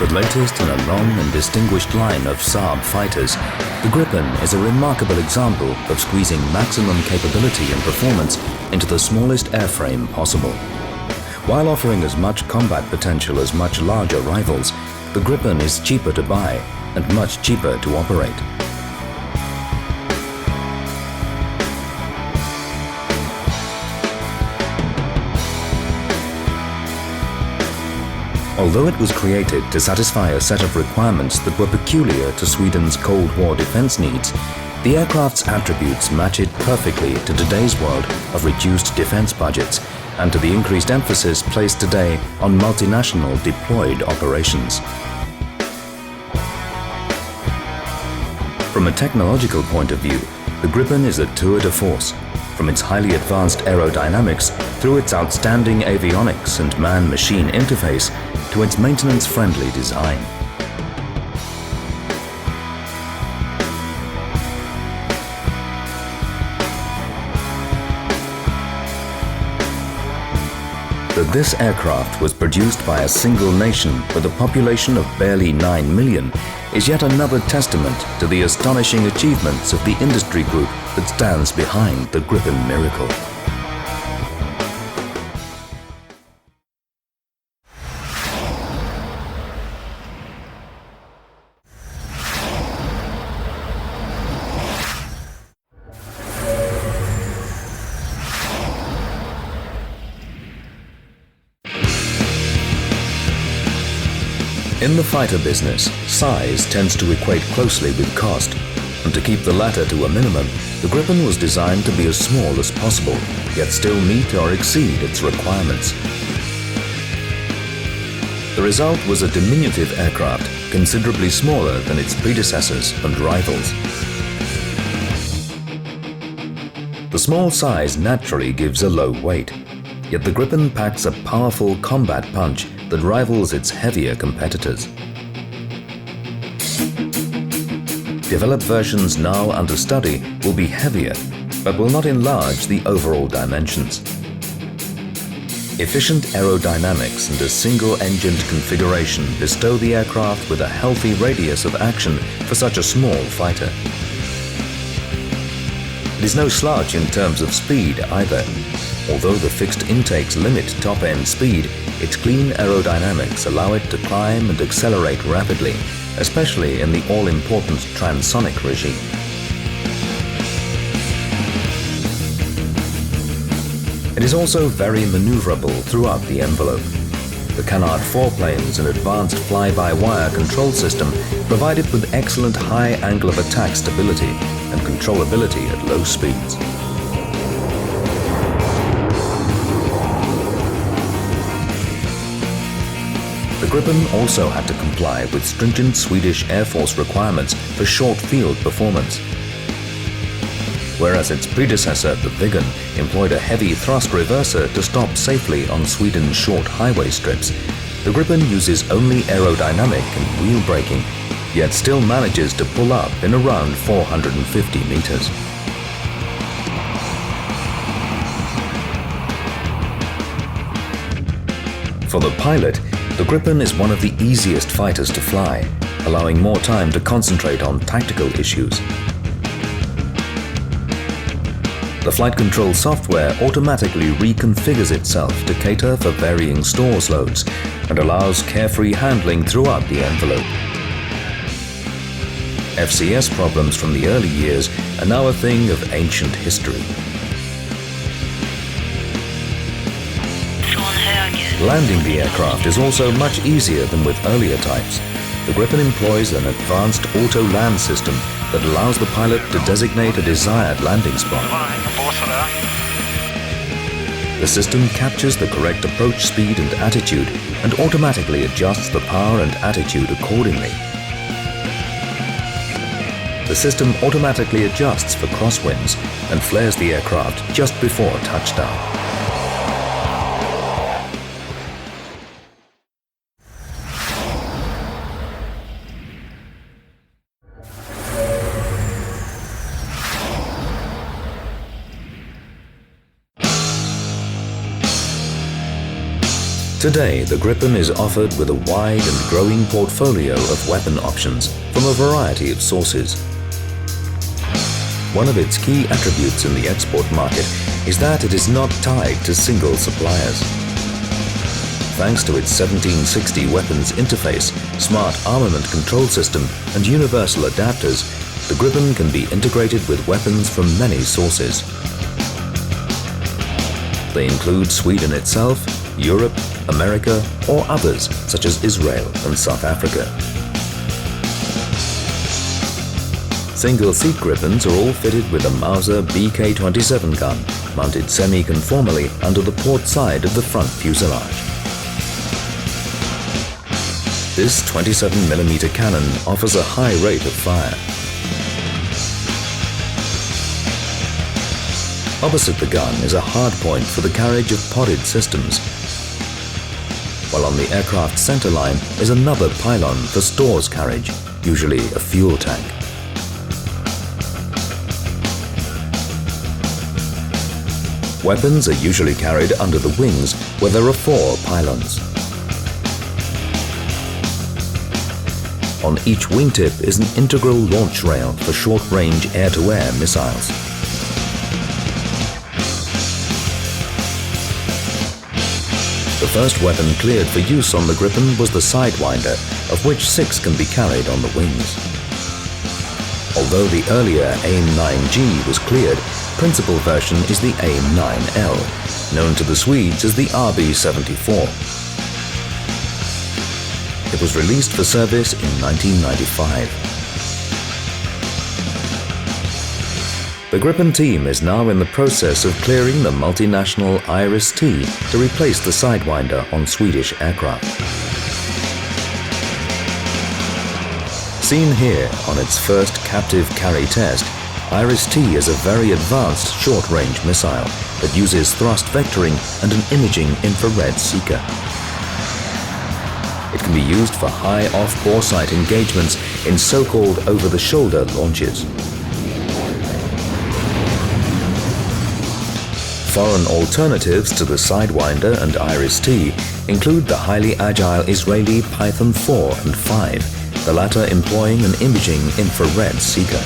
The latest in a long and distinguished line of Saab fighters, the Gripen is a remarkable example of squeezing maximum capability and performance into the smallest airframe possible. While offering as much combat potential as much larger rivals, the Gripen is cheaper to buy and much cheaper to operate. Although it was created to satisfy a set of requirements that were peculiar to Sweden's Cold War defense needs, the aircraft's attributes match it perfectly to today's world of reduced defense budgets and to the increased emphasis placed today on multinational deployed operations. From a technological point of view, the Gripen is a tour de force, from its highly advanced aerodynamics through its outstanding avionics and man-machine interface to its maintenance-friendly design. That this aircraft was produced by a single nation with a population of barely 9 million is yet another testament to the astonishing achievements of the industry group that stands behind the Gripen miracle. In the fighter business, size tends to equate closely with cost, and to keep the latter to a minimum, the Gripen was designed to be as small as possible, yet still meet or exceed its requirements. The result was a diminutive aircraft, considerably smaller than its predecessors and rivals. The small size naturally gives a low weight, yet the Gripen packs a powerful combat punch that rivals its heavier competitors. Developed versions now under study will be heavier, but will not enlarge the overall dimensions. Efficient aerodynamics and a single-engined configuration bestow the aircraft with a healthy radius of action for such a small fighter. It is no slouch in terms of speed either. Although the fixed intakes limit top-end speed, its clean aerodynamics allow it to climb and accelerate rapidly, especially in the all-important transonic regime. It is also very maneuverable throughout the envelope. The Canard foreplanes and advanced fly-by-wire control system provide it with excellent high angle of attack stability and controllability at low speeds. The Gripen also had to comply with stringent Swedish Air Force requirements for short field performance. Whereas its predecessor, the Viggen, employed a heavy thrust reverser to stop safely on Sweden's short highway strips, the Gripen uses only aerodynamic and wheel braking, yet still manages to pull up in around 450 meters. For the pilot, the Gripen is one of the easiest fighters to fly, allowing more time to concentrate on tactical issues. The flight control software automatically reconfigures itself to cater for varying stores loads and allows carefree handling throughout the envelope. FCS problems from the early years are now a thing of ancient history. Landing the aircraft is also much easier than with earlier types. The Gripen employs an advanced auto-land system that allows the pilot to designate a desired landing spot. The system captures the correct approach speed and attitude and automatically adjusts the power and attitude accordingly. The system automatically adjusts for crosswinds and flares the aircraft just before touchdown. Today, the Gripen is offered with a wide and growing portfolio of weapon options from a variety of sources. One of its key attributes in the export market is that it is not tied to single suppliers. Thanks to its 1760 weapons interface, smart armament control system and universal adapters, the Gripen can be integrated with weapons from many sources. They include Sweden itself, Europe, America, or others such as Israel and South Africa. Single-seat Gripens are all fitted with a Mauser BK-27 gun, mounted semi-conformally under the port side of the front fuselage. This 27mm cannon offers a high rate of fire. Opposite the gun is a hardpoint for the carriage of podded systems, while on the aircraft center line is another pylon for stores carriage, usually a fuel tank. Weapons are usually carried under the wings, where there are 4 pylons. On each wingtip is an integral launch rail for short-range air-to-air missiles. The first weapon cleared for use on the Gripen was the Sidewinder, of which 6 can be carried on the wings. Although the earlier AIM-9G was cleared, principal version is the AIM-9L, known to the Swedes as the RB-74. It was released for service in 1995. The Gripen team is now in the process of clearing the multinational Iris-T to replace the Sidewinder on Swedish aircraft. Seen here on its first captive carry test, Iris-T is a very advanced short-range missile that uses thrust vectoring and an imaging infrared seeker. It can be used for high off-bore sight engagements in so-called over-the-shoulder launches. Foreign alternatives to the Sidewinder and Iris-T include the highly agile Israeli Python 4 and 5, the latter employing an imaging infrared seeker.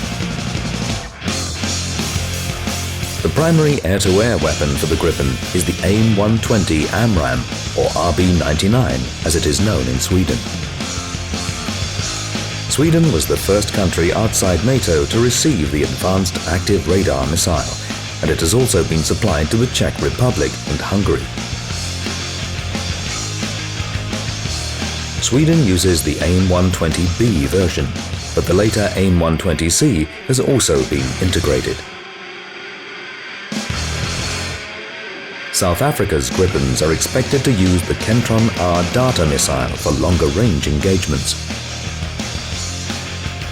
The primary air-to-air weapon for the Gripen is the AIM-120 AMRAAM, or RB-99 as it is known in Sweden. Sweden was the first country outside NATO to receive the advanced active radar missile, and it has also been supplied to the Czech Republic and Hungary. Sweden uses the AIM-120B version, but the later AIM-120C has also been integrated. South Africa's Gripens are expected to use the Kentron-R Data missile for longer-range engagements.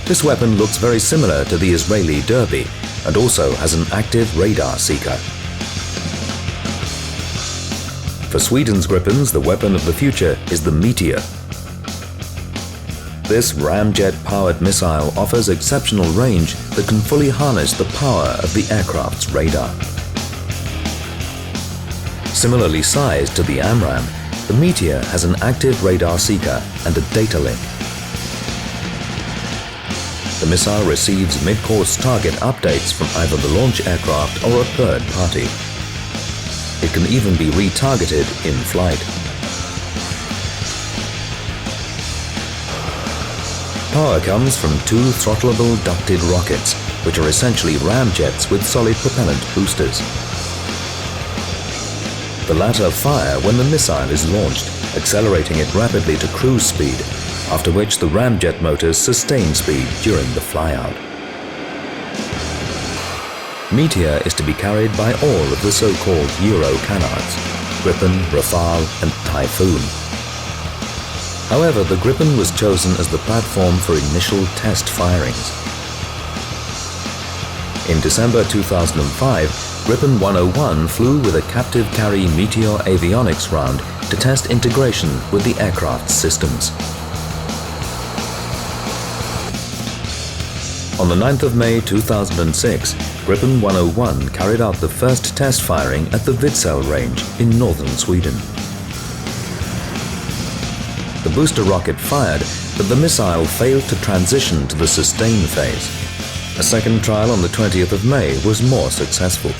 This weapon looks very similar to the Israeli Derby and also has an active radar seeker. For Sweden's Gripens, the weapon of the future is the Meteor. This ramjet-powered missile offers exceptional range that can fully harness the power of the aircraft's radar. Similarly sized to the AMRAAM, the Meteor has an active radar seeker and a data link. The missile receives mid-course target updates from either the launch aircraft or a third party. It can even be retargeted in flight. Power comes from 2 throttleable ducted rockets, which are essentially ramjets with solid propellant boosters. The latter fire when the missile is launched, accelerating it rapidly to cruise speed, after which the ramjet motors sustain speed during the flyout. Meteor is to be carried by all of the so-called Euro canards, Gripen, Rafale and Typhoon. However, the Gripen was chosen as the platform for initial test firings. In December 2005, Gripen 101 flew with a captive carry Meteor avionics round to test integration with the aircraft's systems. On the 9th of May 2006, Gripen 101 carried out the first test firing at the Vidsel range in northern Sweden. The booster rocket fired, but the missile failed to transition to the sustain phase. A second trial on the 20th of May was more successful.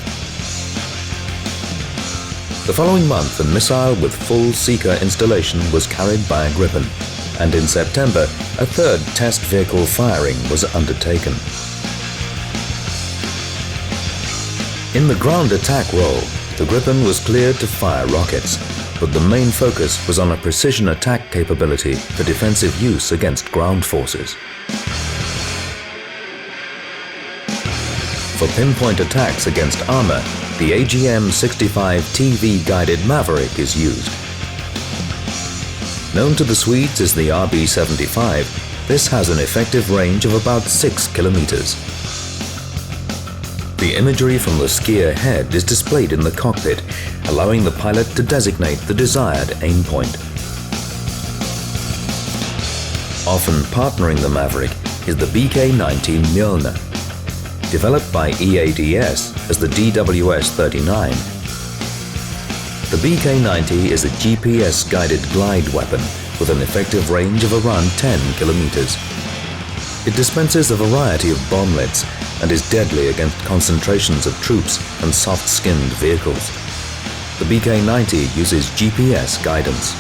The following month, a missile with full seeker installation was carried by a Gripen, and in September, a third test vehicle firing was undertaken. In the ground attack role, the Gripen was cleared to fire rockets, but the main focus was on a precision attack capability for defensive use against ground forces. For pinpoint attacks against armor, the AGM-65 TV-guided Maverick is used. Known to the Swedes as the RB-75, this has an effective range of about 6 kilometers. The imagery from the skier head is displayed in the cockpit, allowing the pilot to designate the desired aim point. Often partnering the Maverick is the BK-19 Mjolnir. Developed by EADS as the JAS-39, the BK-90 is a GPS-guided glide weapon with an effective range of around 10 kilometers. It dispenses a variety of bomblets and is deadly against concentrations of troops and soft-skinned vehicles. The BK-90 uses GPS guidance.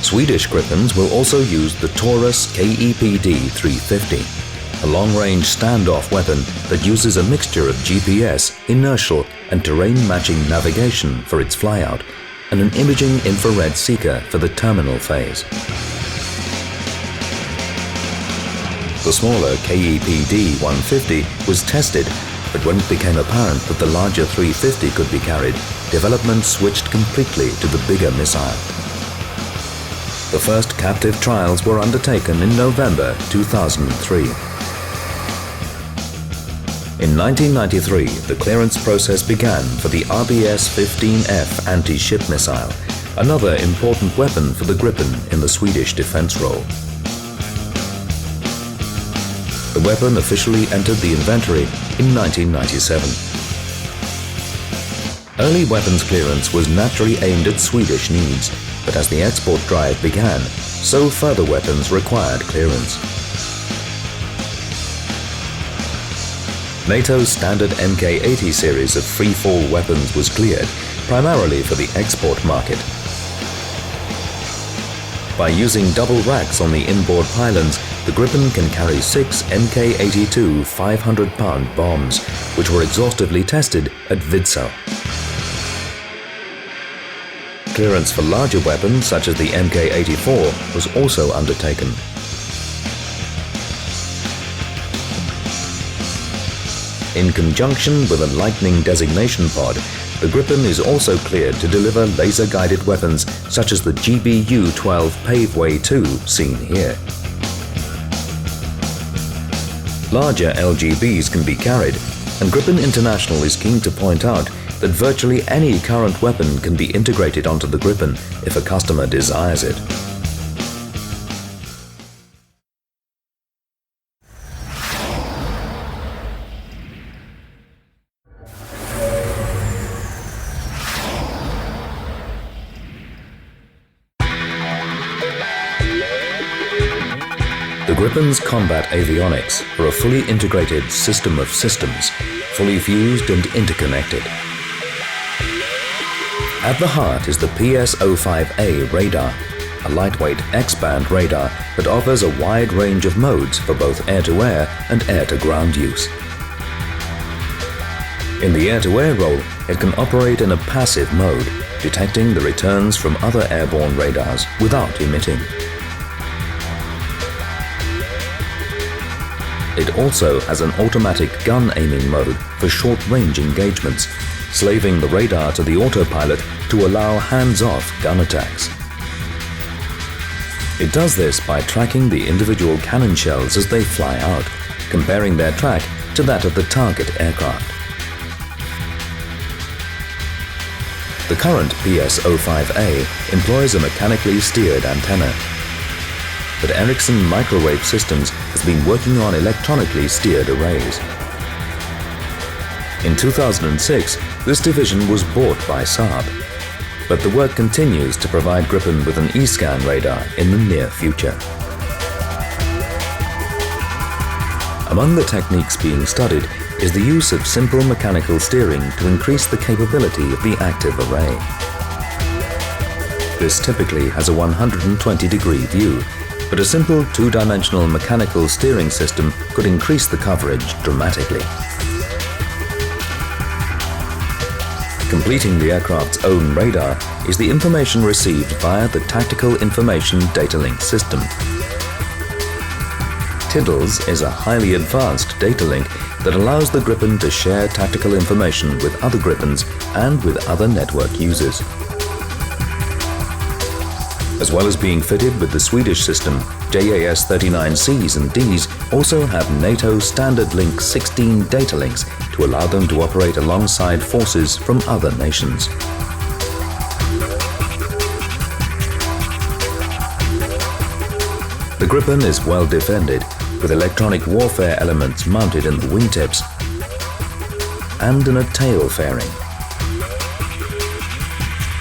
Swedish Gripens will also use the Taurus KEPD-350, a long-range standoff weapon that uses a mixture of GPS, inertial and terrain-matching navigation for its flyout, and an imaging infrared seeker for the terminal phase. The smaller KEPD-150 was tested, but when it became apparent that the larger 350 could be carried, development switched completely to the bigger missile. The first captive trials were undertaken in November 2003. In 1993, the clearance process began for the RBS-15F anti-ship missile, another important weapon for the Gripen in the Swedish defense role. The weapon officially entered the inventory in 1997. Early weapons clearance was naturally aimed at Swedish needs, but as the export drive began, so further weapons required clearance. NATO's standard Mk-80 series of free-fall weapons was cleared, primarily for the export market. By using double racks on the inboard pylons, the Gripen can carry 6 Mk-82 500-pound bombs, which were exhaustively tested at Vidsel. Clearance for larger weapons such as the Mk-84 was also undertaken. In conjunction with a Lightning designation pod, the Gripen is also cleared to deliver laser-guided weapons such as the GBU-12 Paveway 2 seen here. Larger LGBs can be carried, and Gripen International is keen to point out that virtually any current weapon can be integrated onto the Gripen if a customer desires it. The Gripen's combat avionics are a fully integrated system of systems, fully fused and interconnected. At the heart is the PS-05A radar, a lightweight X-band radar that offers a wide range of modes for both air-to-air and air-to-ground use. In the air-to-air role, it can operate in a passive mode, detecting the returns from other airborne radars without emitting. It also has an automatic gun aiming mode for short-range engagements, slaving the radar to the autopilot to allow hands-off gun attacks. It does this by tracking the individual cannon shells as they fly out, comparing their track to that of the target aircraft. The current PS-05A employs a mechanically steered antenna, but Ericsson Microwave Systems has been working on electronically steered arrays. In 2006, this division was bought by Saab. but the work continues to provide Gripen with an E-scan radar in the near future. Among the techniques being studied is the use of simple mechanical steering to increase the capability of the active array. This typically has a 120-degree view, but a simple two-dimensional mechanical steering system could increase the coverage dramatically. Completing the aircraft's own radar is the information received via the Tactical Information Data Link system. TIDLS is a highly advanced data link that allows the Gripen to share tactical information with other Gripens and with other network users. As well as being fitted with the Swedish system, JAS-39 Cs and Ds also have NATO Standard Link 16 data links to allow them to operate alongside forces from other nations. The Gripen is well defended, with electronic warfare elements mounted in the wingtips and in a tail fairing.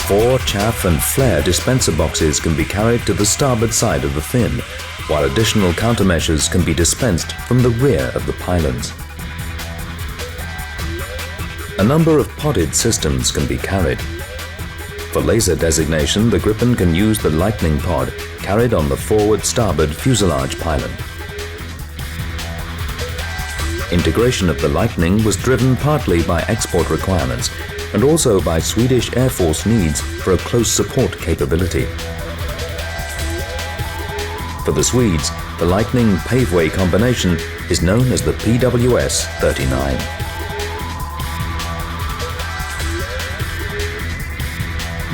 4 chaff and flare dispenser boxes can be carried to the starboard side of the fin, while additional countermeasures can be dispensed from the rear of the pylons. A number of podded systems can be carried. For laser designation, the Gripen can use the Lightning pod carried on the forward starboard fuselage pylon. Integration of the Lightning was driven partly by export requirements and also by Swedish Air Force needs for a close support capability. For the Swedes, the Lightning paveway combination is known as the PWS-39.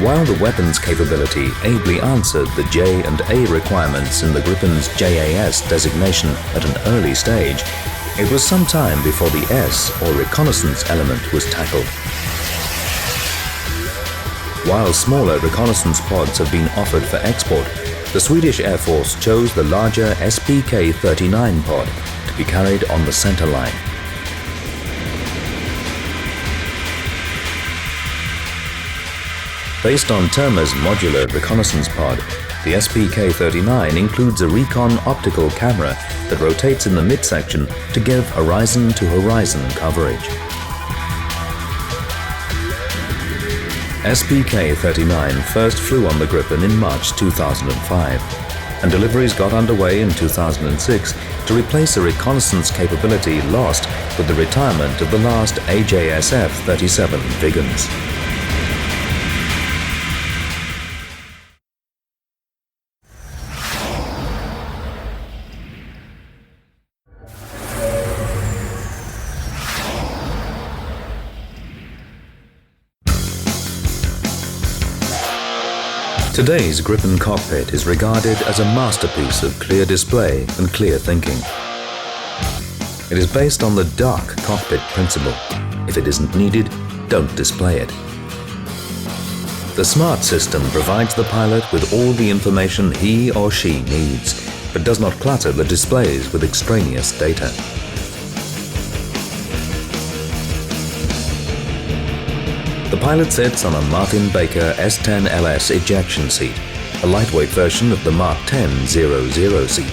While the weapons capability ably answered the J and A requirements in the Gripen's JAS designation at an early stage, it was some time before the S, or reconnaissance element, was tackled. While smaller reconnaissance pods have been offered for export, the Swedish Air Force chose the larger SPK-39 pod to be carried on the center line. Based on Terma's modular reconnaissance pod, the SPK-39 includes a recon optical camera that rotates in the midsection to give horizon-to-horizon coverage. SPK-39 first flew on the Gripen in March 2005, and deliveries got underway in 2006 to replace a reconnaissance capability lost with the retirement of the last AJSF-37 Viggens. Today's Gripen cockpit is regarded as a masterpiece of clear display and clear thinking. It is based on the dark cockpit principle. If it isn't needed, don't display it. The smart system provides the pilot with all the information he or she needs, but does not clutter the displays with extraneous data. The pilot sits on a Martin Baker S10LS ejection seat, a lightweight version of the Mark 10-00 seat.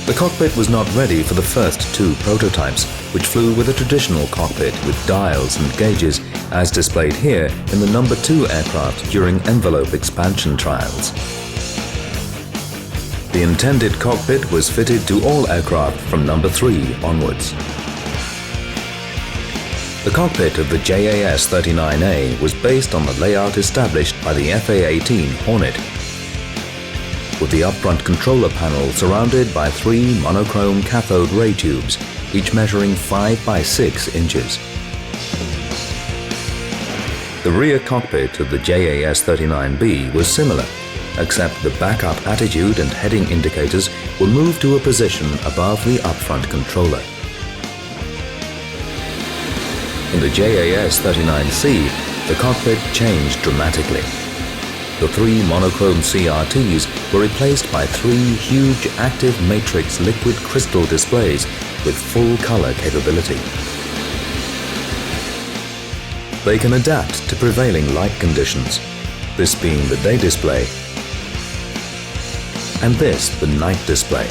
The cockpit was not ready for the first 2 prototypes, which flew with a traditional cockpit with dials and gauges, as displayed here in the number 2 aircraft during envelope expansion trials. The intended cockpit was fitted to all aircraft from number 3 onwards. The cockpit of the JAS-39A was based on the layout established by the FA-18 Hornet, with the upfront controller panel surrounded by 3 monochrome cathode ray tubes, each measuring 5 by 6 inches. The rear cockpit of the JAS-39B was similar, except the backup attitude and heading indicators were moved to a position above the upfront controller. In the JAS-39C, the cockpit changed dramatically. The 3 monochrome CRTs were replaced by 3 huge active matrix liquid crystal displays with full color capability. They can adapt to prevailing light conditions, this being the day display and this the night display.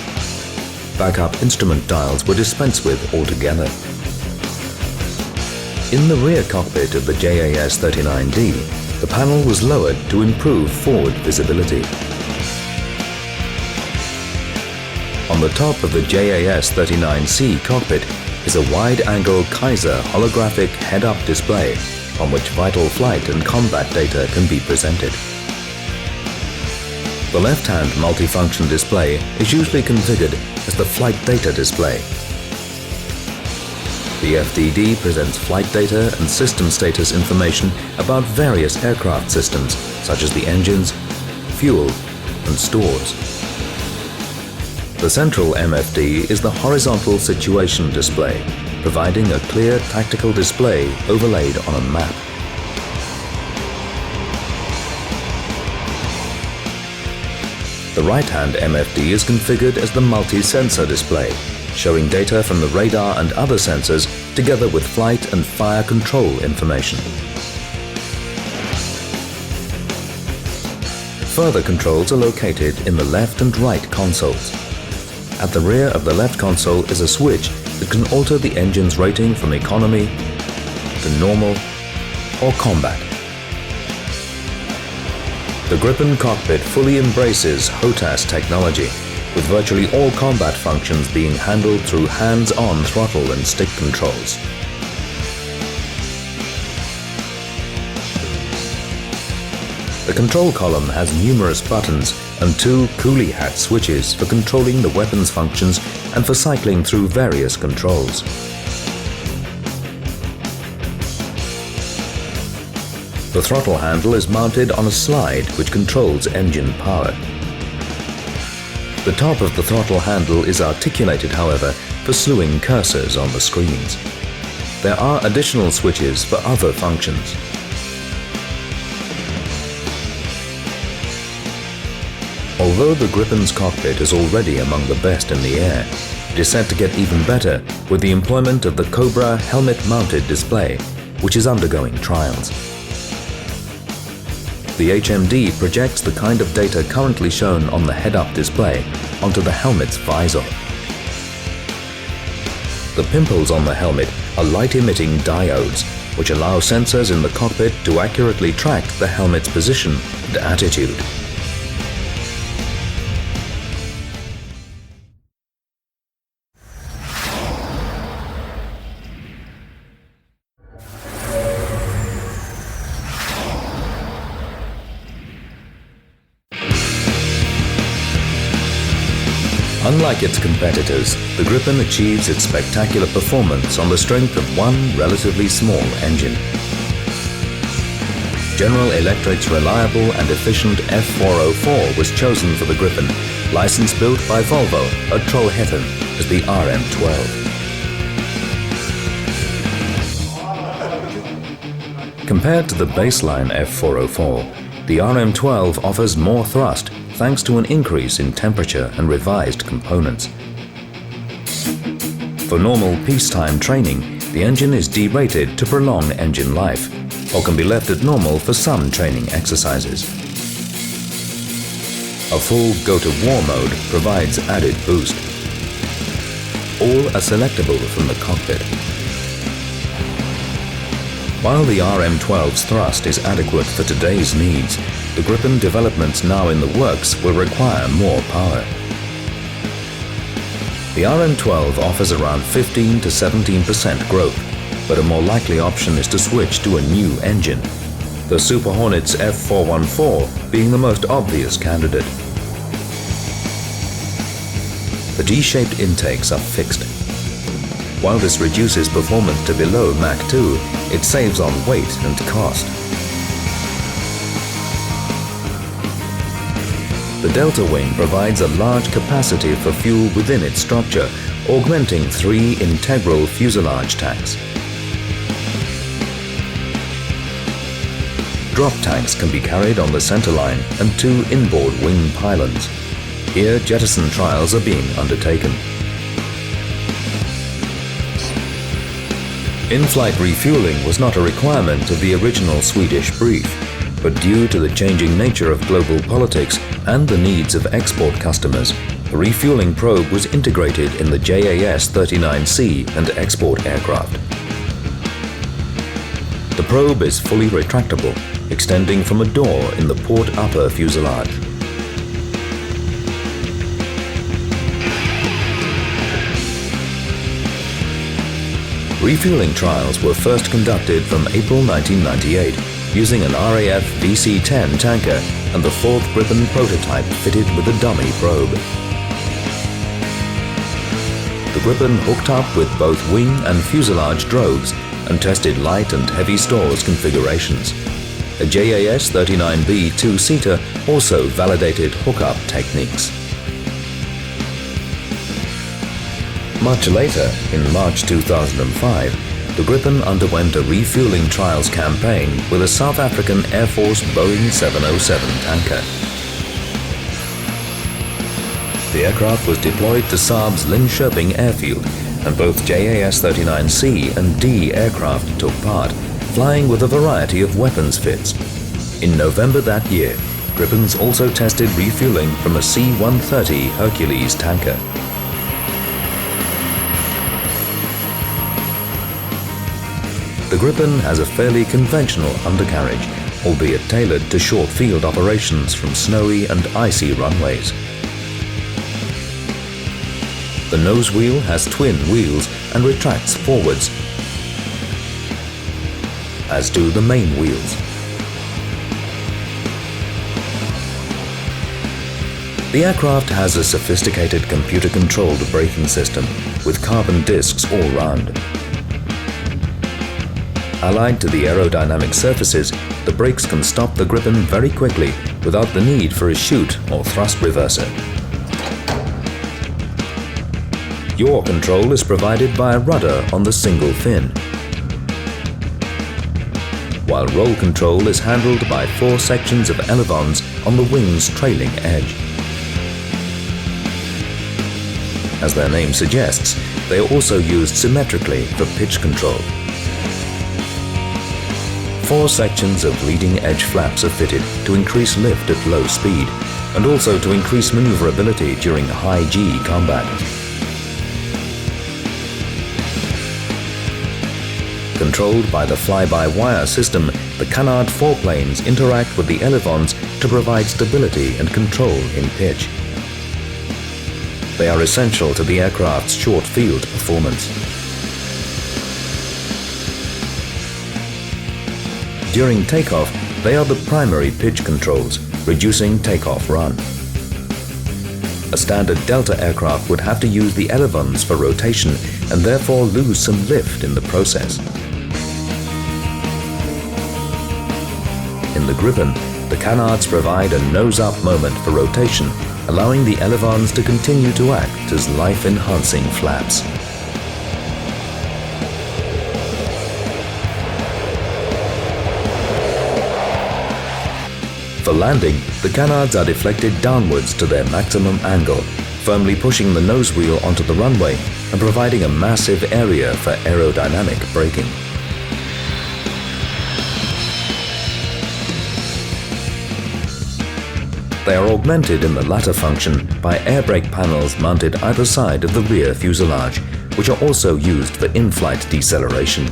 Backup instrument dials were dispensed with altogether. In the rear cockpit of the JAS-39D, the panel was lowered to improve forward visibility. On the top of the JAS-39C cockpit is a wide-angle Kaiser holographic head-up display on which vital flight and combat data can be presented. The left-hand multifunction display is usually configured as the flight data display. The FDD presents flight data and system status information about various aircraft systems such as the engines, fuel, and stores. The central MFD is the horizontal situation display, providing a clear tactical display overlaid on a map. The right-hand MFD is configured as the multi-sensor display, showing data from the radar and other sensors together with flight and fire control information. Further controls are located in the left and right consoles. At the rear of the left console is a switch that can alter the engine's rating from economy to normal or combat. The Gripen cockpit fully embraces HOTAS technology, with virtually all combat functions being handled through hands-on throttle and stick controls. The control column has numerous buttons and 2 coolie hat switches for controlling the weapons functions and for cycling through various controls. The throttle handle is mounted on a slide which controls engine power. The top of the throttle handle is articulated, however, for slewing cursors on the screens. There are additional switches for other functions. Although the Gripen's cockpit is already among the best in the air, it is set to get even better with the employment of the Cobra helmet-mounted display, which is undergoing trials. The HMD projects the kind of data currently shown on the head-up display onto the helmet's visor. The pimples on the helmet are light-emitting diodes, which allow sensors in the cockpit to accurately track the helmet's position and attitude. Unlike its competitors, the Gripen achieves its spectacular performance on the strength of one relatively small engine. General Electric's reliable and efficient F404 was chosen for the Gripen, license built by Volvo at Trollhättan as the RM12. Compared to the baseline F404, the RM12 offers more thrust thanks to an increase in temperature and revised components. For normal peacetime training, the engine is derated to prolong engine life, or can be left at normal for some training exercises. A full go-to-war mode provides added boost. All are selectable from the cockpit. While the RM12's thrust is adequate for today's needs, the Gripen developments now in the works will require more power. The RM12 offers around 15 to 17% growth, but a more likely option is to switch to a new engine, the Super Hornet's F414 being the most obvious candidate. The D-shaped intakes are fixed. While this reduces performance to below Mach 2, it saves on weight and cost. The delta wing provides a large capacity for fuel within its structure, augmenting 3 integral fuselage tanks. drop tanks can be carried on the centerline and 2 inboard wing pylons. Here, jettison trials are being undertaken. In-flight refueling was not a requirement of the original Swedish brief, but due to the changing nature of global politics and the needs of export customers, the refueling probe was integrated in the JAS-39C and export aircraft. The probe is fully retractable, extending from a door in the port upper fuselage. Refueling trials were first conducted from April 1998 using an RAF VC-10 tanker and the 4th Gripen prototype fitted with a dummy probe. The Gripen hooked up with both wing and fuselage drogues and tested light and heavy stores configurations. A JAS-39B two-seater also validated hookup techniques. Much later, in March 2005, the Gripen underwent a refueling trials campaign with a South African Air Force Boeing 707 tanker. The aircraft was deployed to Saab's Linköping airfield, and both JAS-39C and D aircraft took part, flying with a variety of weapons fits. In November that year, Gripens also tested refueling from a C-130 Hercules tanker. The Gripen has a fairly conventional undercarriage, albeit tailored to short field operations from snowy and icy runways. The nose wheel has twin wheels and retracts forwards, as do the main wheels. The aircraft has a sophisticated computer-controlled braking system with carbon discs all round. Allied to the aerodynamic surfaces, the brakes can stop the Gripen very quickly without the need for a chute or thrust reverser. Yaw control is provided by a rudder on the single fin, while roll control is handled by 4 sections of elevons on the wing's trailing edge. As their name suggests, they are also used symmetrically for pitch control. 4 sections of leading edge flaps are fitted to increase lift at low speed and also to increase maneuverability during high G combat. Controlled by the fly-by-wire system, the canard foreplanes interact with the elevons to provide stability and control in pitch. They are essential to the aircraft's short field performance. During takeoff, they are the primary pitch controls, reducing takeoff run. A standard Delta aircraft would have to use the elevons for rotation and therefore lose some lift in the process. In the Gripen, the canards provide a nose-up moment for rotation, allowing the elevons to continue to act as life-enhancing flaps. For landing, the canards are deflected downwards to their maximum angle, firmly pushing the nose wheel onto the runway and providing a massive area for aerodynamic braking. They are augmented in the latter function by air brake panels mounted either side of the rear fuselage, which are also used for in-flight deceleration.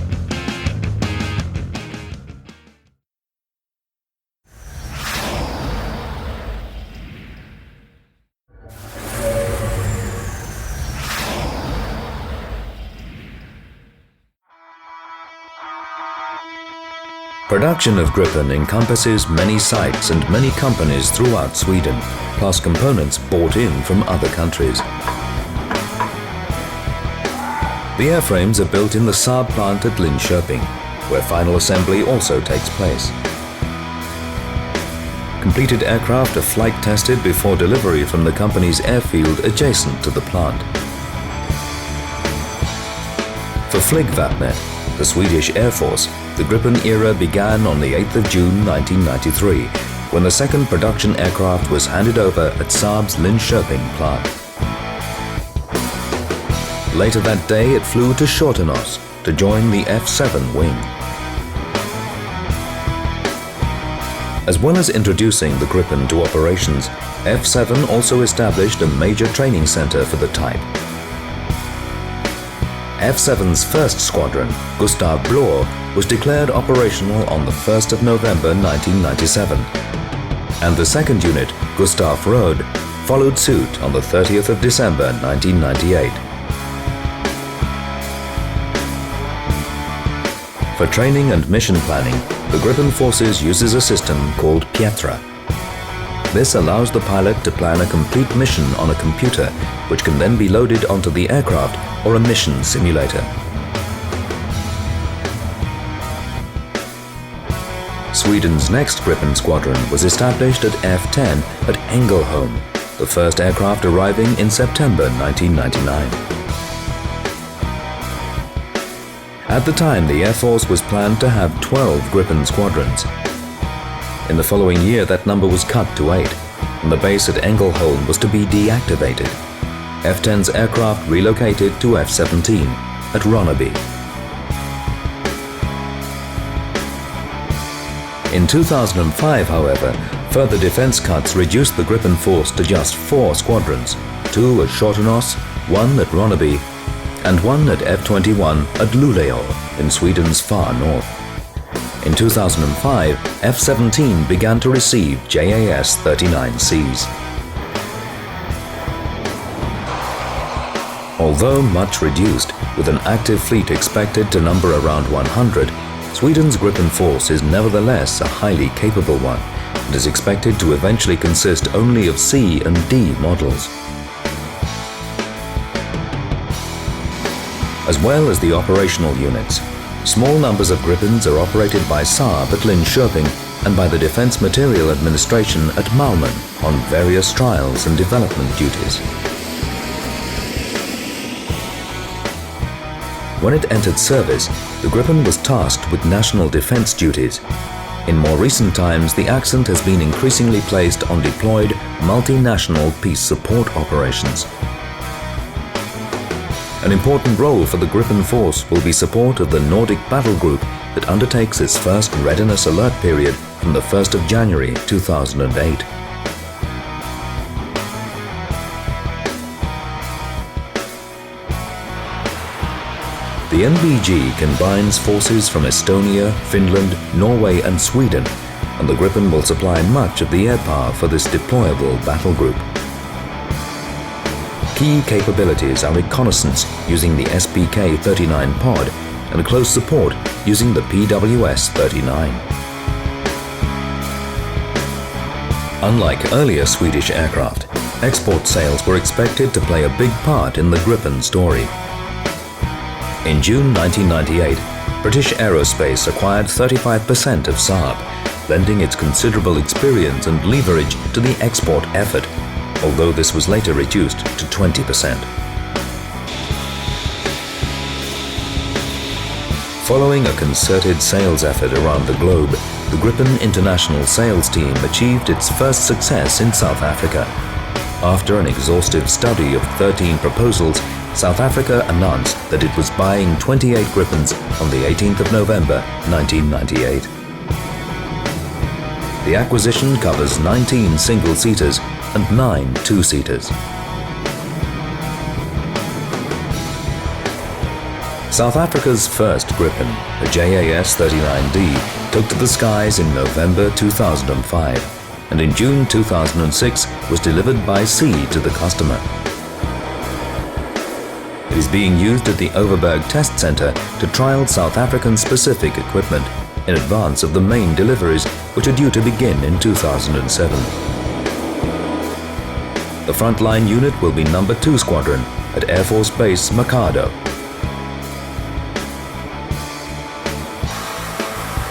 Production of Gripen encompasses many sites and many companies throughout Sweden, plus components bought in from other countries. The airframes are built in the Saab plant at Linköping, where final assembly also takes place. Completed aircraft are flight tested before delivery from the company's airfield adjacent to the plant. For Flygvapnet, the Swedish Air Force, the Gripen era began on the 8th of June 1993, when the second production aircraft was handed over at Saab's Linköping plant. Later that day, it flew to Shortenos to join the F-7 wing. As well as introducing the Gripen to operations, F-7 also established a major training center for the type. F-7's first squadron, Gustav Blore, was declared operational on the 1st of November 1997, and the second unit, Gustav Rode, followed suit on the 30th of December 1998. For training and mission planning, the Gripen forces uses a system called Pietra. This allows the pilot to plan a complete mission on a computer, which can then be loaded onto the aircraft or a mission simulator. Sweden's next Gripen squadron was established at F-10 at Ängelholm, the first aircraft arriving in September 1999. At the time, the Air Force was planned to have 12 Gripen squadrons. In the following year, that number was cut to 8, and the base at Ängelholm was to be deactivated. F-10's aircraft relocated to F-17 at Ronneby. In 2005, however, further defense cuts reduced the Gripen force to just 4 squadrons, 2 at Shortenos, 1 at Ronneby, and 1 at F-21 at Luleå in Sweden's far north. In 2005, F-17 began to receive JAS-39Cs. Although much reduced, with an active fleet expected to number around 100, Sweden's Gripen force is nevertheless a highly capable one and is expected to eventually consist only of C and D models. As well as the operational units, small numbers of Gripens are operated by Saab at Linköping and by the Defense Material Administration at Malmö on various trials and development duties. When it entered service, the Gripen was tasked with national defense duties. In more recent times, the accent has been increasingly placed on deployed multinational peace support operations. An important role for the Gripen force will be support of the Nordic battle group that undertakes its first readiness alert period from the 1st of January 2008. The NBG combines forces from Estonia, Finland, Norway and Sweden, and the Gripen will supply much of the air power for this deployable battle group. Key capabilities are reconnaissance using the SPK-39 pod and close support using the PWS-39. Unlike earlier Swedish aircraft, export sales were expected to play a big part in the Gripen story. In June 1998, British Aerospace acquired 35% of Saab, lending its considerable experience and leverage to the export effort, although this was later reduced to 20%. Following a concerted sales effort around the globe, the Gripen International Sales Team achieved its first success in South Africa. After an exhaustive study of 13 proposals, South Africa announced that it was buying 28 Gripens on the 18th of November 1998. The acquisition covers 19 single-seaters and 9 two-seaters. South Africa's first Gripen, the JAS-39D, took to the skies in November 2005 and in June 2006 was delivered by sea to the customer. It is being used at the Overberg Test Center to trial South African-specific equipment in advance of the main deliveries, which are due to begin in 2007. The frontline unit will be No. 2 Squadron at Air Force Base Mikado.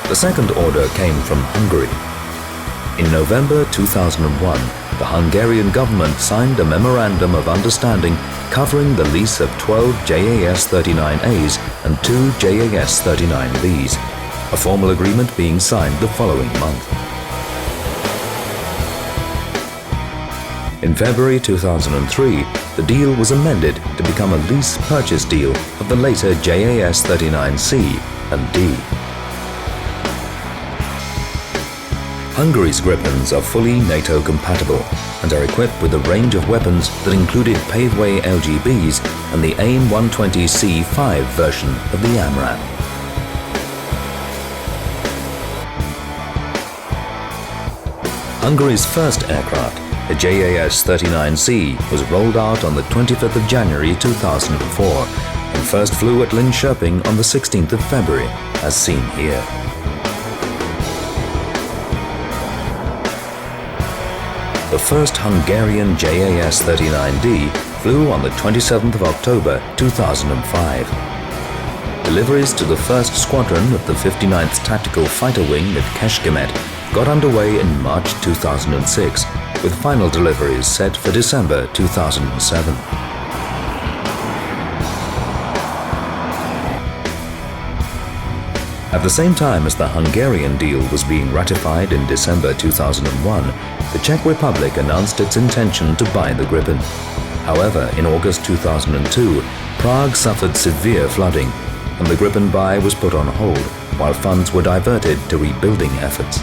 The second order came from Hungary. In November 2001, the Hungarian government signed a memorandum of understanding covering the lease of 12 JAS-39As and 2 JAS-39Bs, a formal agreement being signed the following month. In February 2003, the deal was amended to become a lease purchase deal of the later JAS-39C and D. Hungary's Gripens are fully NATO compatible and are equipped with a range of weapons that included paveway LGBs and the AIM-120C5 version of the AMRAAM. Hungary's first aircraft, the JAS-39C, was rolled out on the 25th of January 2004 and first flew at Linköping on the 16th of February, as seen here. The first Hungarian JAS-39D flew on the 27th of October 2005. Deliveries to the first squadron of the 59th Tactical Fighter Wing at Kecskemét got underway in March 2006, with final deliveries set for December 2007. At the same time as the Hungarian deal was being ratified in December 2001, the Czech Republic announced its intention to buy the Gripen. However, in August 2002, Prague suffered severe flooding, and the Gripen buy was put on hold while funds were diverted to rebuilding efforts.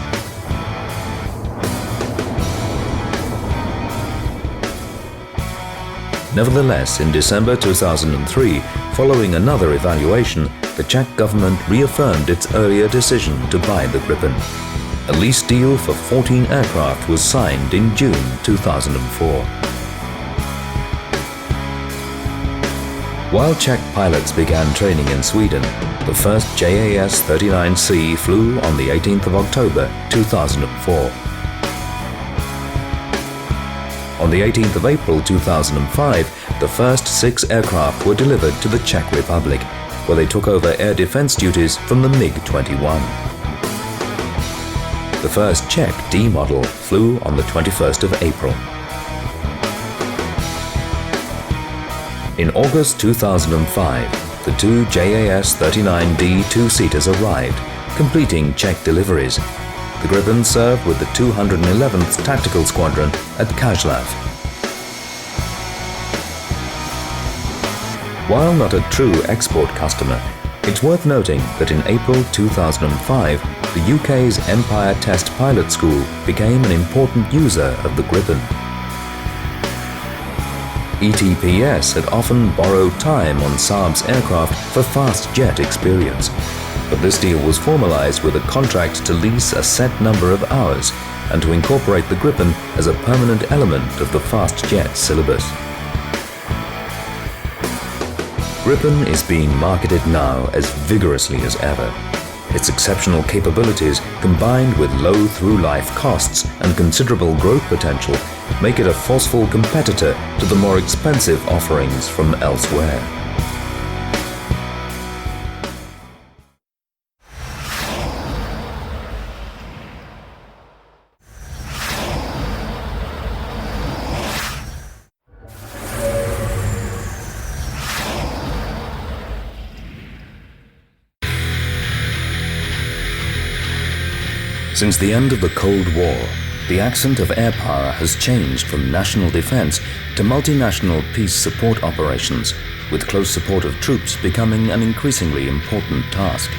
Nevertheless, in December 2003, following another evaluation, the Czech government reaffirmed its earlier decision to buy the Gripen. A lease deal for 14 aircraft was signed in June 2004. While Czech pilots began training in Sweden, the first JAS-39C flew on the 18th of October 2004. On the 18th of April 2005, the first 6 aircraft were delivered to the Czech Republic, where they took over air defense duties from the MiG-21. The first Czech D model flew on the 21st of April. In August 2005, the 2 JAS-39D two-seaters arrived, completing Czech deliveries. The Gripen served with the 211th Tactical Squadron at Kaslav. While not a true export customer, it's worth noting that in April 2005, the UK's Empire Test Pilot School became an important user of the Gripen. ETPS had often borrowed time on Saab's aircraft for fast jet experience, but this deal was formalized with a contract to lease a set number of hours and to incorporate the Gripen as a permanent element of the fast jet syllabus. Gripen is being marketed now as vigorously as ever. Its exceptional capabilities, combined with low through-life costs and considerable growth potential, make it a forceful competitor to the more expensive offerings from elsewhere. Since the end of the Cold War, the accent of air power has changed from national defense to multinational peace support operations, with close support of troops becoming an increasingly important task.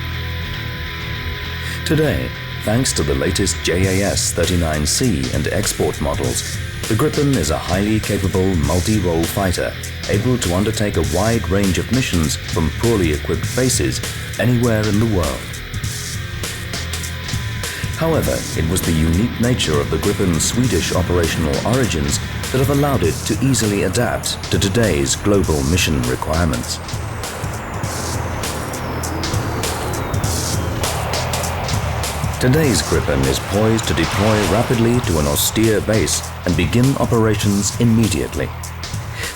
Today, thanks to the latest JAS-39C and export models, the Gripen is a highly capable multi-role fighter able to undertake a wide range of missions from poorly equipped bases anywhere in the world. However, it was the unique nature of the Gripen's Swedish operational origins that have allowed it to easily adapt to today's global mission requirements. Today's Gripen is poised to deploy rapidly to an austere base and begin operations immediately.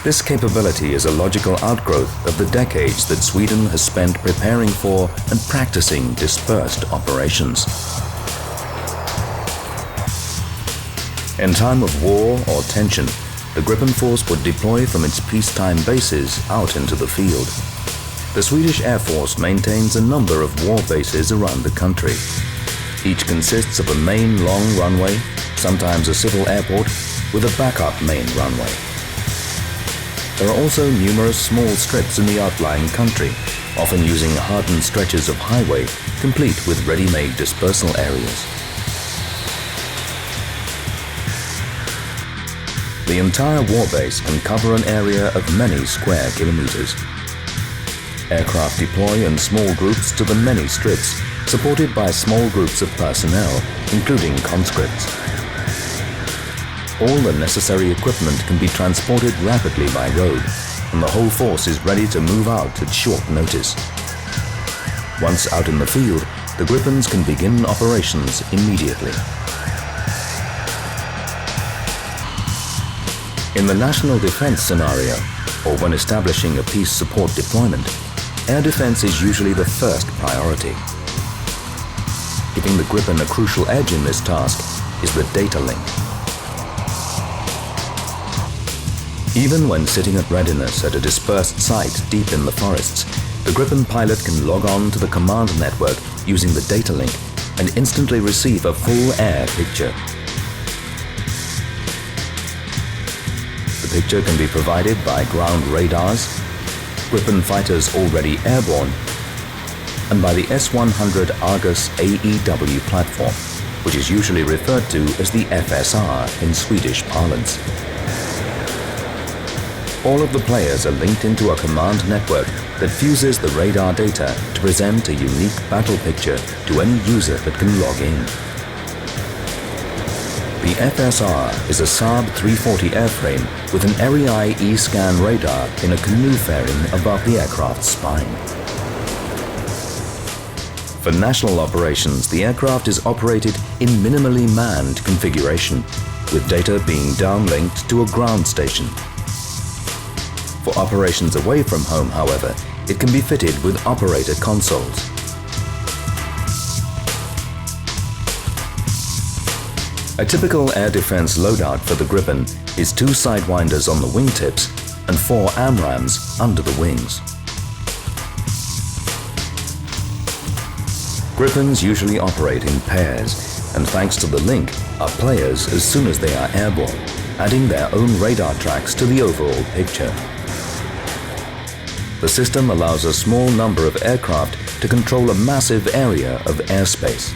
This capability is a logical outgrowth of the decades that Sweden has spent preparing for and practicing dispersed operations. In time of war or tension, the Gripen force would deploy from its peacetime bases out into the field. The Swedish Air Force maintains a number of war bases around the country. Each consists of a main long runway, sometimes a civil airport, with a backup main runway. There are also numerous small strips in the outlying country, often using hardened stretches of highway, complete with ready-made dispersal areas. The entire warbase can cover an area of many square kilometers. Aircraft deploy in small groups to the many strips, supported by small groups of personnel, including conscripts. All the necessary equipment can be transported rapidly by road, and the whole force is ready to move out at short notice. Once out in the field, the Gripens can begin operations immediately. In the national defense scenario, or when establishing a peace support deployment, air defense is usually the first priority. Giving the Gripen a crucial edge in this task is the data link. Even when sitting at readiness at a dispersed site deep in the forests, the Gripen pilot can log on to the command network using the data link and instantly receive a full air picture. The picture can be provided by ground radars, Gripen fighters already airborne, and by the S-100 Argus AEW platform, which is usually referred to as the FSR in Swedish parlance. All of the players are linked into a command network that fuses the radar data to present a unique battle picture to any user that can log in. The FSR is a Saab 340 airframe with an REI E-scan radar in a canoe fairing above the aircraft's spine. For national operations, the aircraft is operated in minimally manned configuration, with data being downlinked to a ground station. For operations away from home, however, it can be fitted with operator consoles. A typical air defense loadout for the Gripen is 2 sidewinders on the wingtips and 4 AMRAAMs under the wings. Gripens usually operate in pairs, and thanks to the link, are players as soon as they are airborne, adding their own radar tracks to the overall picture. The system allows a small number of aircraft to control a massive area of airspace.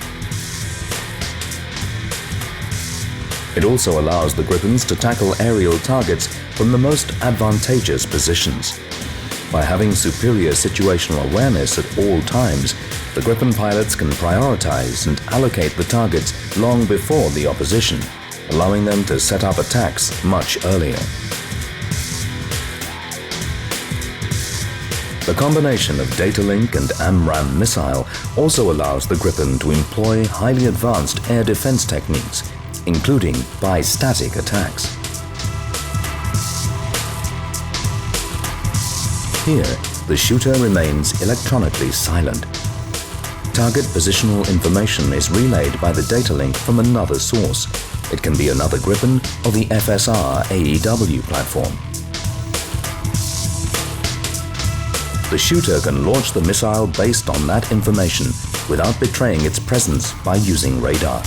It also allows the Gripens to tackle aerial targets from the most advantageous positions. By having superior situational awareness at all times, the Gripen pilots can prioritize and allocate the targets long before the opposition, allowing them to set up attacks much earlier. The combination of data link and AMRAAM missile also allows the Gripen to employ highly advanced air defense techniques, including bi-static attacks. Here, the shooter remains electronically silent. Target positional information is relayed by the data link from another source. It can be another Gripen or the FSR AEW platform. The shooter can launch the missile based on that information without betraying its presence by using radar.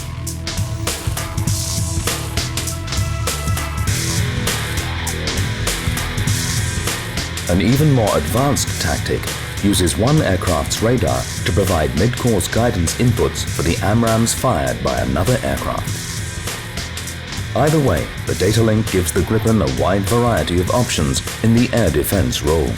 An even more advanced tactic uses one aircraft's radar to provide mid-course guidance inputs for the AMRAAMs fired by another aircraft. Either way, the data link gives the Gripen a wide variety of options in the air defense role.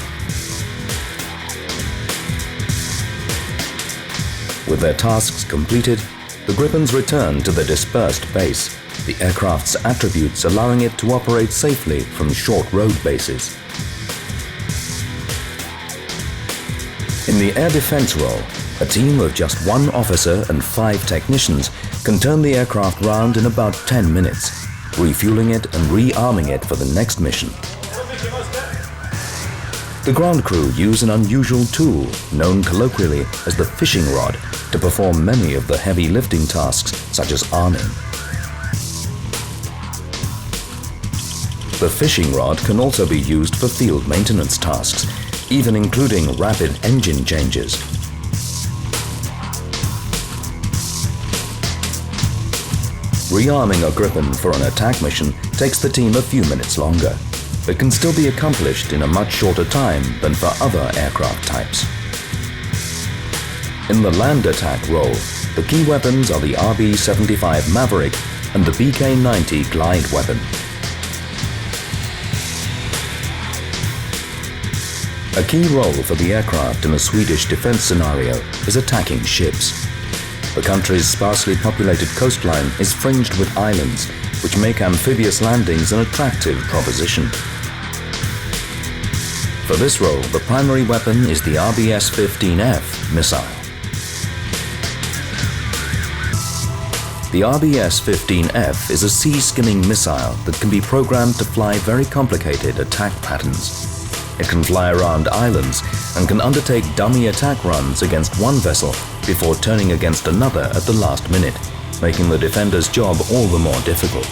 With their tasks completed, the Gripens return to the dispersed base, the aircraft's attributes allowing it to operate safely from short road bases. In the air defense role, a team of just 1 officer and 5 technicians can turn the aircraft round in about 10 minutes, refueling it and rearming it for the next mission. The ground crew use an unusual tool, known colloquially as the fishing rod, to perform many of the heavy lifting tasks, such as arming. The fishing rod can also be used for field maintenance tasks, even including rapid engine changes. Rearming a Gripen for an attack mission takes the team a few minutes longer, but can still be accomplished in a much shorter time than for other aircraft types. In the land attack role, the key weapons are the RB-75 Maverick and the BK-90 glide weapon. A key role for the aircraft in a Swedish defense scenario is attacking ships. The country's sparsely populated coastline is fringed with islands, which make amphibious landings an attractive proposition. For this role, the primary weapon is the RBS-15F missile. The RBS-15F is a sea-skimming missile that can be programmed to fly very complicated attack patterns. It can fly around islands and can undertake dummy attack runs against one vessel before turning against another at the last minute, making the defender's job all the more difficult.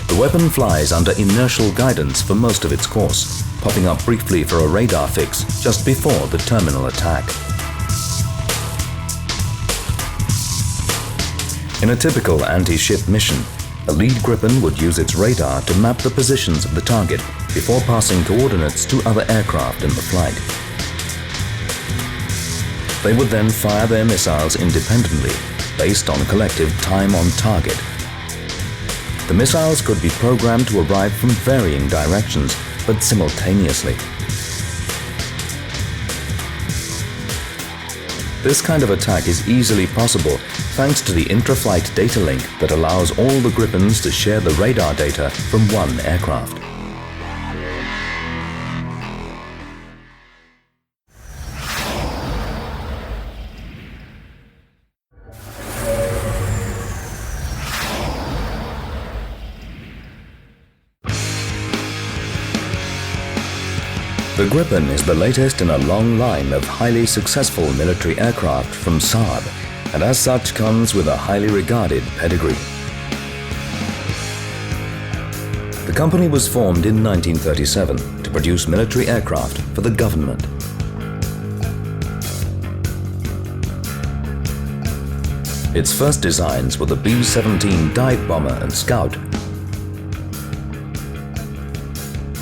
The weapon flies under inertial guidance for most of its course, popping up briefly for a radar fix just before the terminal attack. In a typical anti-ship mission, a lead Gripen would use its radar to map the positions of the target before passing coordinates to other aircraft in the flight. They would then fire their missiles independently, based on collective time on target. The missiles could be programmed to arrive from varying directions, but simultaneously. This kind of attack is easily possible thanks to the intra-flight data link that allows all the Gripens to share the radar data from one aircraft. The Gripen is the latest in a long line of highly successful military aircraft from Saab, and as such comes with a highly regarded pedigree. The company was formed in 1937 to produce military aircraft for the government. Its first designs were the B-17 dive bomber and Scout,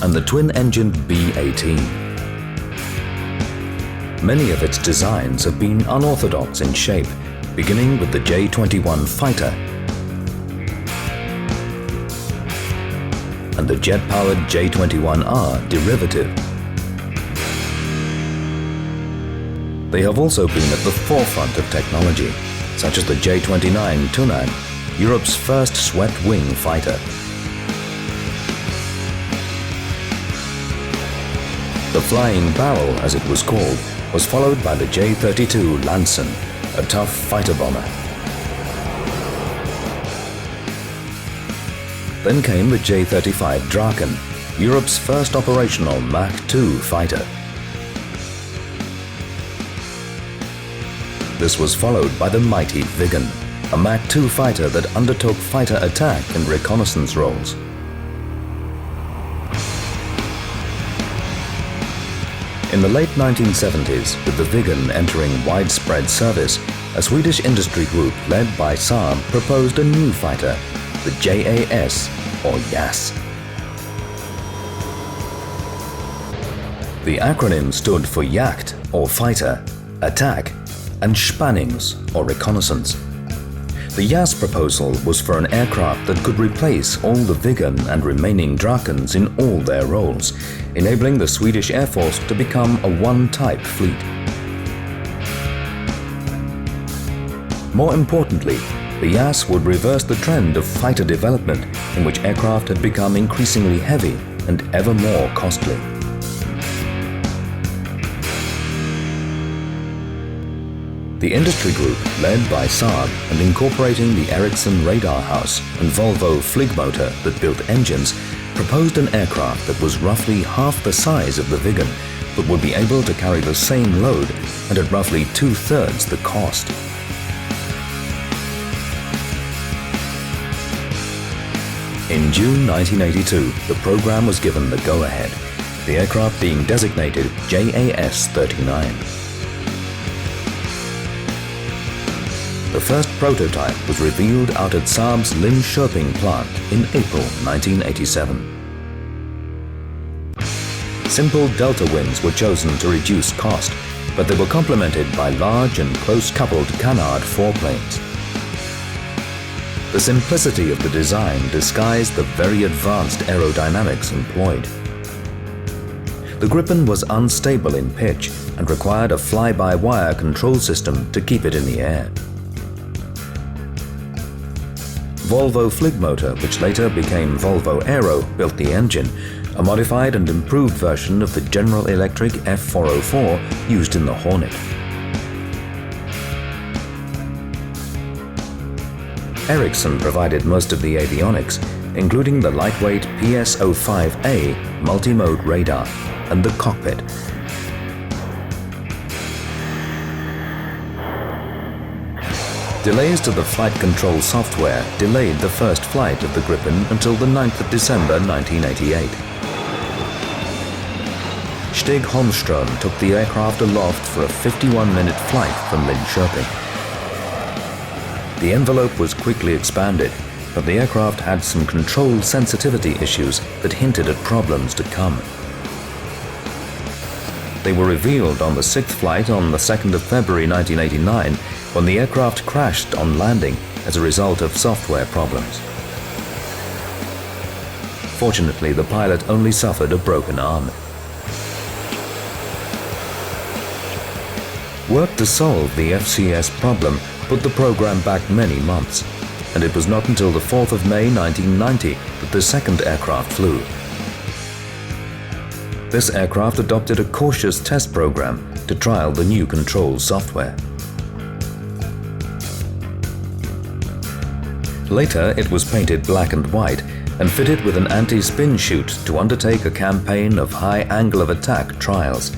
and the twin-engined B-18. Many of its designs have been unorthodox in shape, beginning with the J-21 fighter and the jet-powered J-21R derivative. They have also been at the forefront of technology, such as the J-29 Tunnan, Europe's first swept-wing fighter. The Flying Barrel, as it was called, was followed by the J-32 Lansen, a tough fighter bomber. Then came the J-35 Draken, Europe's first operational Mach 2 fighter. This was followed by the mighty Viggen, a Mach 2 fighter that undertook fighter attack and reconnaissance roles. In the late 1970s, with the Viggen entering widespread service, a Swedish industry group led by Saab proposed a new fighter, the JAS, or JAS. The acronym stood for Jagd, or fighter, attack, and Spannings, or reconnaissance. The JAS proposal was for an aircraft that could replace all the Viggen and remaining Drakens in all their roles, enabling the Swedish Air Force to become a one-type fleet. More importantly, the JAS would reverse the trend of fighter development in which aircraft had become increasingly heavy and ever more costly. The industry group, led by Saab and incorporating the Ericsson radar house and Volvo Flygmotor that built engines, proposed an aircraft that was roughly half the size of the Viggen, but would be able to carry the same load and at roughly two-thirds the cost. In June 1982, the program was given the go-ahead, the aircraft being designated JAS-39. The first prototype was revealed out at Saab's Linköping plant in April 1987. Simple delta wings were chosen to reduce cost, but they were complemented by large and close-coupled canard foreplanes. The simplicity of the design disguised the very advanced aerodynamics employed. The Gripen was unstable in pitch and required a fly-by-wire control system to keep it in the air. Volvo Fligmotor, which later became Volvo Aero, built the engine, a modified and improved version of the General Electric F404 used in the Hornet. Ericsson provided most of the avionics, including the lightweight PS-05A multi-mode radar and the cockpit. Delays to the flight control software delayed the first flight of the Gripen until the 9th of December 1988. Stig Holmström took the aircraft aloft for a 51-minute flight from Linköping. The envelope was quickly expanded, but the aircraft had some control sensitivity issues that hinted at problems to come. They were revealed on the 6th flight on the 2nd of February 1989 when the aircraft crashed on landing as a result of software problems. Fortunately, the pilot only suffered a broken arm. Work to solve the FCS problem put the program back many months, and it was not until the 4th of May 1990 that the second aircraft flew. This aircraft adopted a cautious test program to trial the new control software. Later, it was painted black and white and fitted with an anti-spin chute to undertake a campaign of high angle of attack trials.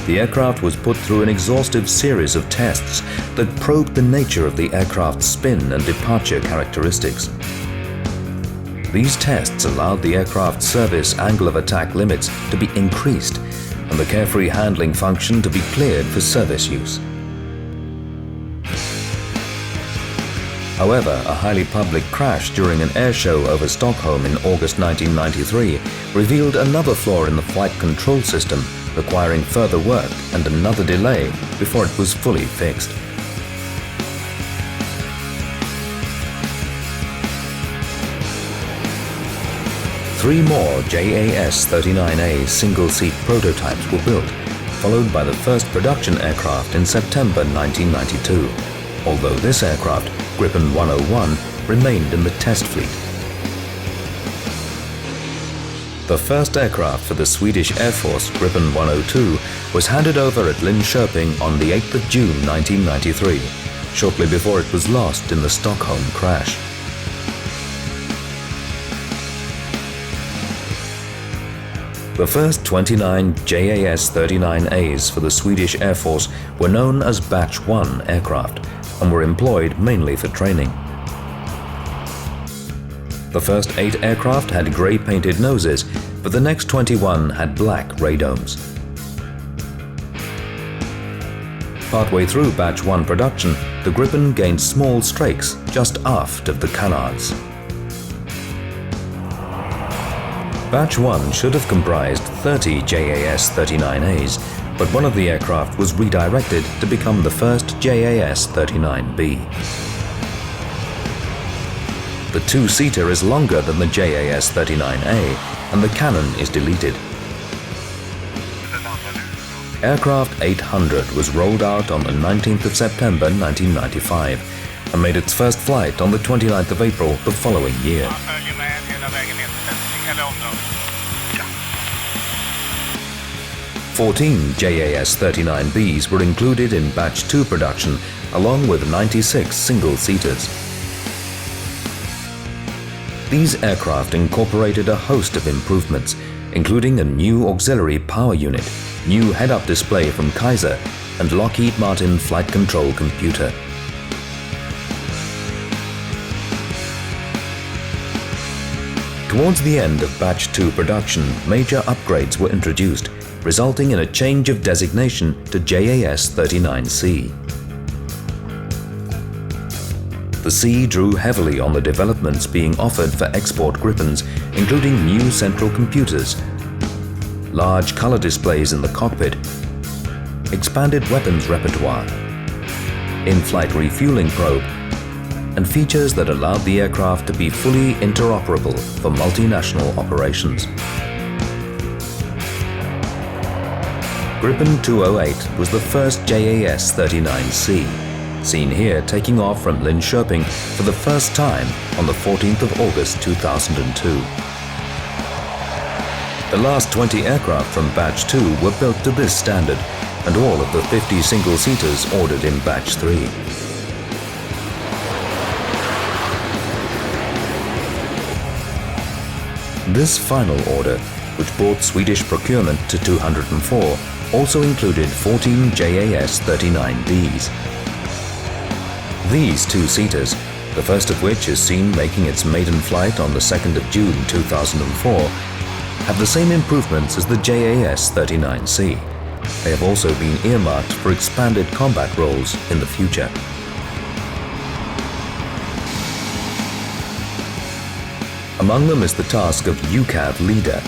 The aircraft was put through an exhaustive series of tests that probed the nature of the aircraft's spin and departure characteristics. These tests allowed the aircraft's service angle of attack limits to be increased and the carefree handling function to be cleared for service use. However, a highly public crash during an air show over Stockholm in August 1993 revealed another flaw in the flight control system, requiring further work and another delay before it was fully fixed. Three more JAS-39A single-seat prototypes were built, followed by the first production aircraft in September 1992, although this aircraft, Gripen 101, remained in the test fleet. The first aircraft for the Swedish Air Force, Gripen 102, was handed over at Linköping on the 8th of June 1993, shortly before it was lost in the Stockholm crash. The first 29 JAS-39As for the Swedish Air Force were known as Batch 1 aircraft and were employed mainly for training. The first 8 aircraft had grey-painted noses, but the next 21 had black radomes. Partway through Batch 1 production, the Gripen gained small strakes just aft of the canards. Batch 1 should have comprised 30 JAS-39As, but one of the aircraft was redirected to become the first JAS-39B. The two-seater is longer than the JAS-39A, and the cannon is deleted. Aircraft 800 was rolled out on the 19th of September 1995 and made its first flight on the 29th of April the following year. 14 JAS-39Bs were included in Batch 2 production, along with 96 single-seaters. These aircraft incorporated a host of improvements, including a new auxiliary power unit, new head-up display from Kaiser, and Lockheed Martin flight control computer. Towards the end of Batch 2 production, major upgrades were introduced, resulting in a change of designation to JAS-39C. The C drew heavily on the developments being offered for export Gripens, including new central computers, large color displays in the cockpit, expanded weapons repertoire, in-flight refueling probe, and features that allowed the aircraft to be fully interoperable for multinational operations. Gripen 208 was the first JAS-39C, seen here taking off from Linköping for the first time on the 14th of August 2002. The last 20 aircraft from Batch 2 were built to this standard, and all of the 50 single-seaters ordered in Batch 3. This final order, which brought Swedish procurement to 204, also included 14 JAS-39Ds. These two-seaters, the first of which is seen making its maiden flight on the 2nd of June 2004, have the same improvements as the JAS-39C. They have also been earmarked for expanded combat roles in the future. Among them is the task of UCAV leader,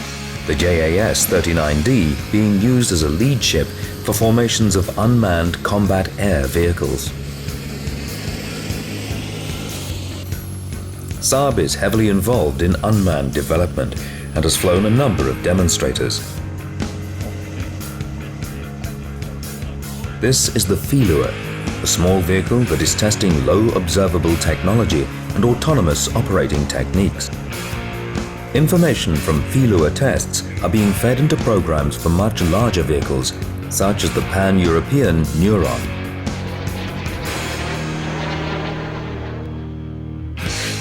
the JAS-39D being used as a lead ship for formations of unmanned combat air vehicles. Saab is heavily involved in unmanned development and has flown a number of demonstrators. This is the Filur, a small vehicle that is testing low observable technology and autonomous operating techniques. Information from Filur tests are being fed into programs for much larger vehicles, such as the Pan-European Neuron.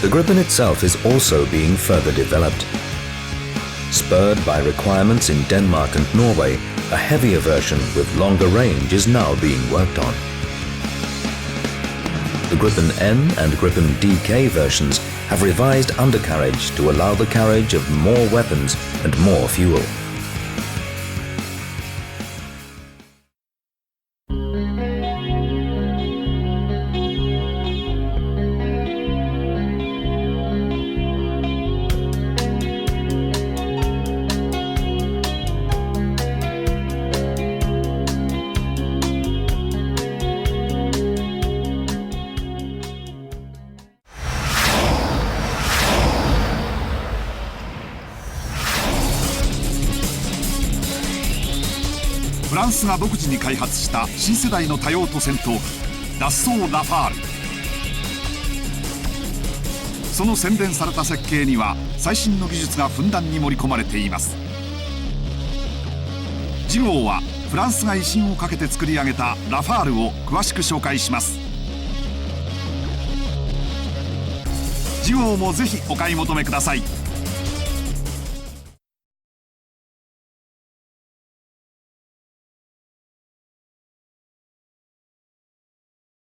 The Gripen itself is also being further developed. Spurred by requirements in Denmark and Norway, a heavier version with longer range is now being worked on. The Gripen N and Gripen DK versions have revised undercarriage to allow the carriage of more weapons and more fuel.フランスが独自に開発した新世代の多用途戦闘機ダッソー・ラファール。その洗練された設計には最新の技術がふんだんに盛り込まれています。次号はフランスが威信をかけて作り上げたラファールを詳しく紹介します。次号もぜひお買い求めください。